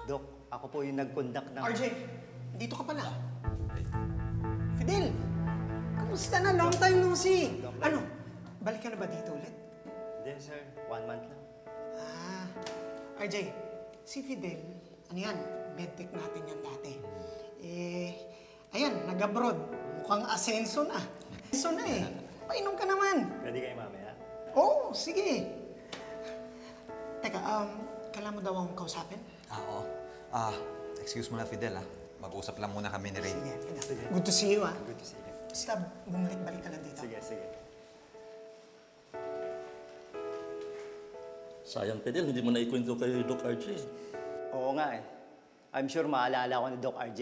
Dok, ako po yung nag-conduct ng... RJ, dito ka pala. Fidel, kamusta na? Long time no see. Ano, balik ka na ba dito ulit? Hindi, sir. 1 month lang. RJ, si Fidel, ano yan, medtech natin yan dati. Ayan, nag-abroad. Mukhang asenso na. Asenso na eh. Painom ka naman. Pwede kayo mamaya? Oo, sige. Teka, kailangan mo daw akong kausapin? Oo. Excuse mo na, Fidel, Mag-usap lang muna kami ni Ray. Sige. Good to see you, Good to see you. Basta bumalik-balik ka lang dito. Sige. Sayang, Fidel, hindi mo na ikwento kay Doc RJ. Oo nga eh. I'm sure maalala ko ni Doc RJ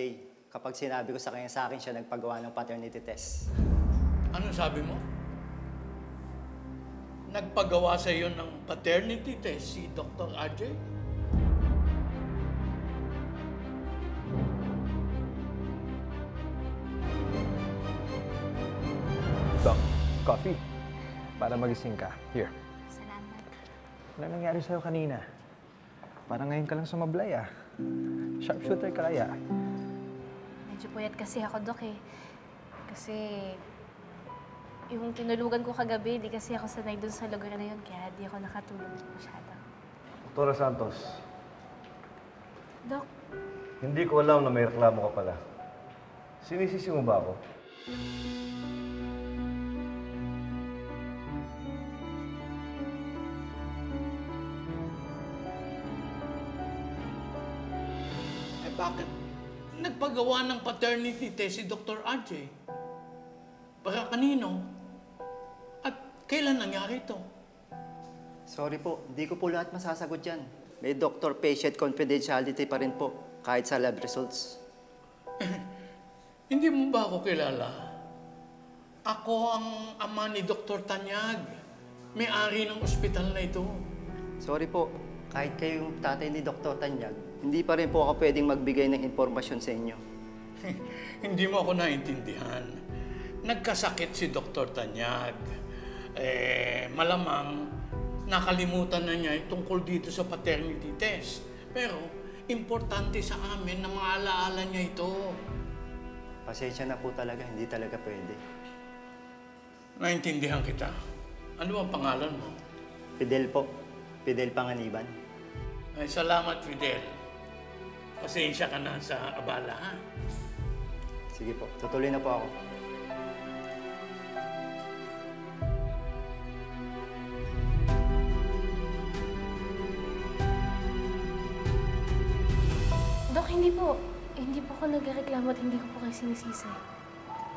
kapag sinabi ko sa akin siya nagpagawa ng paternity test. Ano sabi mo? Nagpagawa sa iyo ng paternity test si Dr. RJ? Doc, coffee. Para magising ka. Here. Salamat. Ano nangyari sa'yo kanina? Parang ngayon ka lang sumablay, Sharpshooter ka kaya? Medyo puyat kasi ako, Dok, eh. Kasi yung tinulugan ko kagabi, di kasi ako sanay dun sa lugar na yun, kaya di ako nakatulog masyado. Dr. Santos, Dok, hindi ko alam na may reklamo ka pala. Sinisisi mo ba ako? Bakit nagpagawa ng paternity test si Dr. RJ? Para kanino? At kailan nangyari ito? Sorry po, hindi ko po lahat masasagot yan. May doctor-patient confidentiality pa rin po, kahit sa lab results. Hindi mo ba ako kilala? Ako ang ama ni Dr. Tanyag, may-ari ng ospital na ito. Sorry po, kahit kayo yung tatay ni Dr. Tanyag, hindi pa rin po ako pwedeng magbigay ng impormasyon sa inyo. Hindi mo ako naintindihan. Nagkasakit si Dr. Tanyag. Malamang nakalimutan na niya tungkol dito sa paternity test. Pero importante sa amin na maalaala niya ito. Pasensya na po talaga, hindi talaga pwede. Naintindihan kita. Ano ang pangalan mo? Fidel po. Fidel Panganiban. Ay, salamat, Fidel. Pasensya ka na sa abala, ha? Sige po, tutuloy na po ako. Dok, hindi po. Hindi po ako nagreklamo at hindi ko po kayo sinisisi.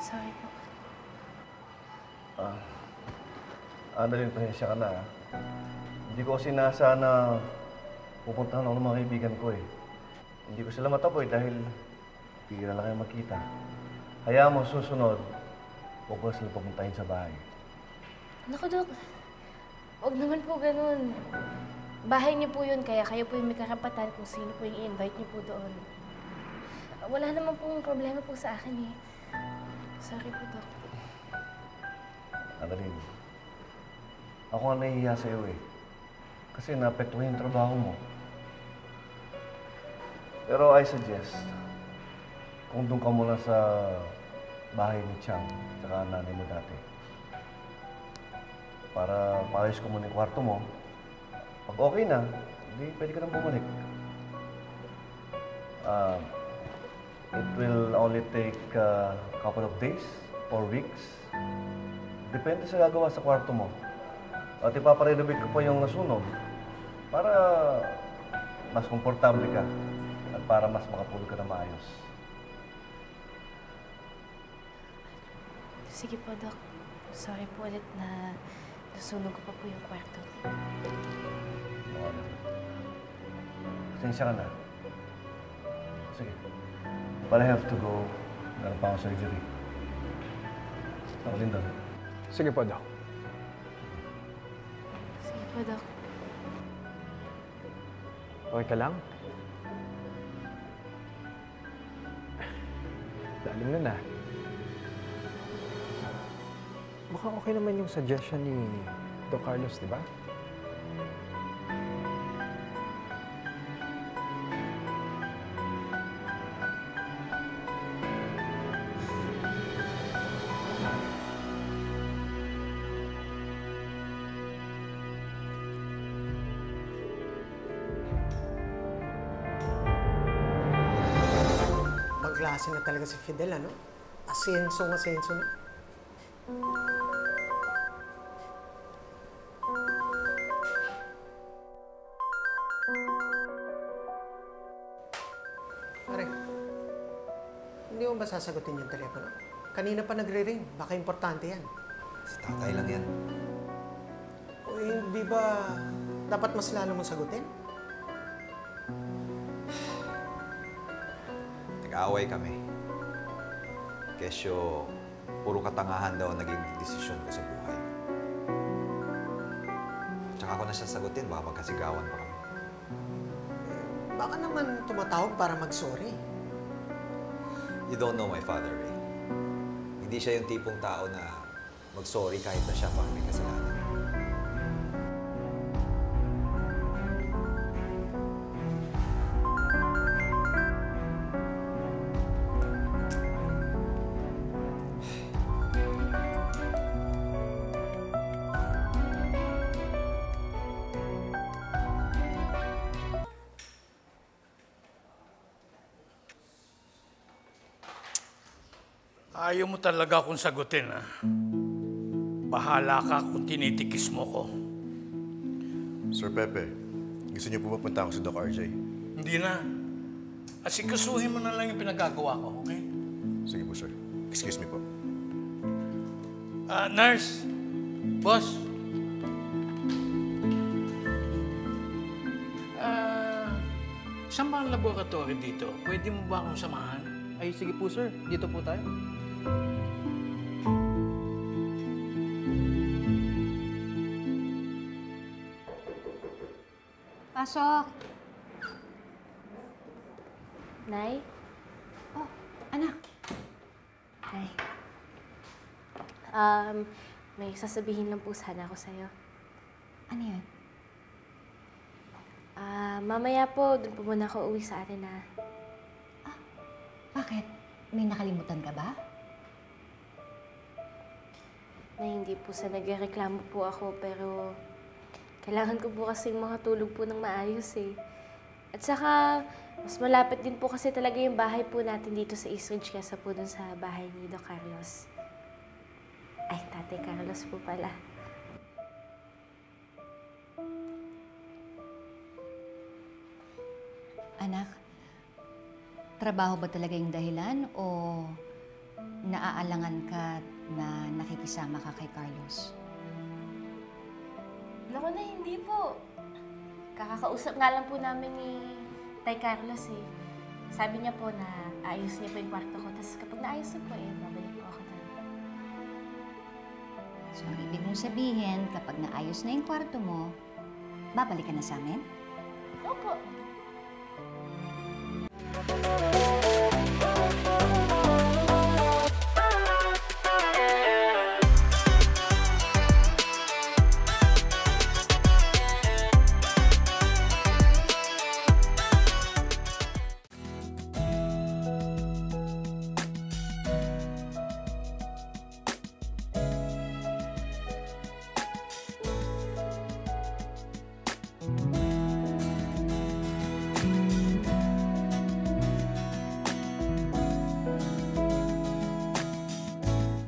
Sorry po. Annalyn, pasensya ka na, Hindi ko kasi nasa na pupuntahan ako ng mga kaibigan ko, Hindi ko sila mataboy dahil bigla lang kayo magkita. Hayaan mo, susunod, huwag ko sila pupuntahin sa bahay. Naku, Dok. Huwag naman po ganun. Bahay niyo po yun, kaya kayo po yung may karapatan kung sino po yung i-invite niyo po doon. Wala naman pong problema po sa akin, Sorry po, Dok. Annalyn, ako nga nahihiya sa'yo, Kasi naapektuhan yung trabaho mo. Pero I suggest, kung doon ka muna sa bahay ni Chang, tsaka nanay mo dati, para maayos ko muna yung kwarto mo. Pag okay na, hindi pwede ka nang bumalik. It will only take a couple of days or weeks. Depende sa gagawa sa kwarto mo. At ipaparenovate ko pa yung nasunog para mas komportable ka at para mas makatulog ka na maayos. Sige po, Dok. Sorry po ulit na nasunog ko pa po yung kwarto. Pasensya ka na. Sige. But I have to go. Meron pa akong surgery. Ako din doon. Sige po, Doc. Sige po, Dok. Okay ka lang? Lalim na. Mukhang okay naman yung suggestion ni Doc Carlos, di ba? klase na talaga si Fidel, ano? Asenso na. Pare, hindi mo ba sasagutin yung telepono? Kanina pa nagre-ring. Baka importante yan. Si tatay lang yan. O hindi ba dapat mas lalo mong sagutin? Nag-aaway kami. Kesyo, puro katangahan daw ang naging desisyon ko sa buhay. Tsaka ako na siya sagutin, baka magkasigawan pa kami. Baka naman tumatawag para mag-sorry. You don't know my father, Ray. Hindi siya yung tipong tao na mag-sorry kahit na siya pang may kasalanan. Ayaw mo talaga akong sagutin, ha? Bahala ka kung tinitikis mo ko. Sir Pepe, gusto niyo po ba punta ako sa Doc RJ? Hindi na. Asikasuhin mo na lang yung pinagagawa ko, okay? Sige po, sir. Excuse me po. Nurse! Boss! Saan ba ang laboratory dito? Pwede mo ba akong samahan? Ay, sige po sir. Dito po tayo. Pasok. Nay? Oh, anak. Nay. May sasabihin lang po sana ako sa'yo. Ano yun? Mamaya po, doon po muna ako uwi sa atin, ha? Bakit? May nakalimutan ka ba? Na hindi po sa nagreklamo po ako, pero kailangan ko po kasing makatulog po ng maayos, eh. At saka, mas malapit din po kasi talaga yung bahay po natin dito sa Eastridge kaysa po dun sa bahay ni Doc Carlos. Ay, Tatay Carlos po pala. Anak, trabaho ba talaga yung dahilan o naaalangan ka na nakikisama ka kay Carlos? Naku na, hindi po. Kakakausap nga lang po namin ni Tay Carlos, eh. Sabi niya po na ayos niya po yung kwarto ko. Tapos kapag naayos niya po, babalik po ako doon. So, ang ibig mong sabihin, kapag naayos na yung kwarto mo, babalik ka na sa amin? Opo.